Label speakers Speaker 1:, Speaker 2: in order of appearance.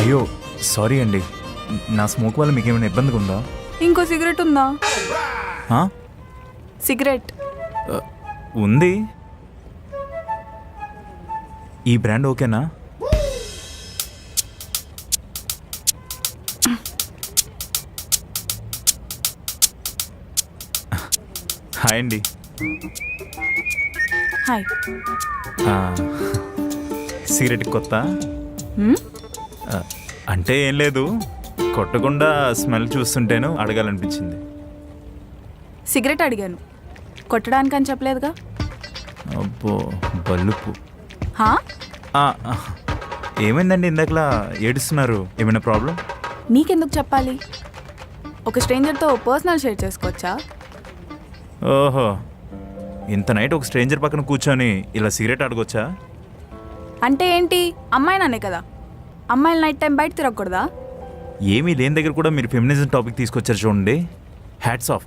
Speaker 1: అయ్యో సారీ అండి, నా స్మోక్ వల్ల మీకు ఏమైనా ఇబ్బందిగా ఉందా?
Speaker 2: ఇంకో సిగరెట్ ఉందా?
Speaker 1: ఆ?
Speaker 2: సిగరెట్
Speaker 1: ఉంది. ఈ బ్రాండ్ ఓకేనా? హాయ్ అండి.
Speaker 2: హాయ్.
Speaker 1: సిగరెట్ కొత్త?
Speaker 2: హ్మ్?
Speaker 1: అంటే ఏం లేదు, కొట్టకుండా స్మెల్ చూస్తుంటేను అడగాలనిపించింది.
Speaker 2: సిగరెట్ అడిగాను, కొట్టడానికి అని చెప్పలేదుగా.
Speaker 1: అబ్బో బల్లుపు.
Speaker 2: హా?
Speaker 1: ఏమైందండి ఇందాకలా ఏడుస్తున్నారు? ఏమైనా ప్రాబ్లం?
Speaker 2: నీకెందుకు చెప్పాలి? ఒక స్ట్రేంజర్తో పర్సనల్ షేర్ చేసుకోవచ్చా?
Speaker 1: ఓహో, ఇంత నైట్ ఒక స్ట్రేంజర్ పక్కన కూర్చొని ఇలా సిగరెట్ అడగొచ్చా?
Speaker 2: అంటే ఏంటి, అమ్మాయినానే కదా, అమ్మాయిలు నైట్ టైం బయట తిరగకూడదా?
Speaker 1: ఏమీ లేని దగ్గర కూడా మీరు ఫెమినిజం టాపిక్ తీసుకొచ్చారు చూడండి. Hats off.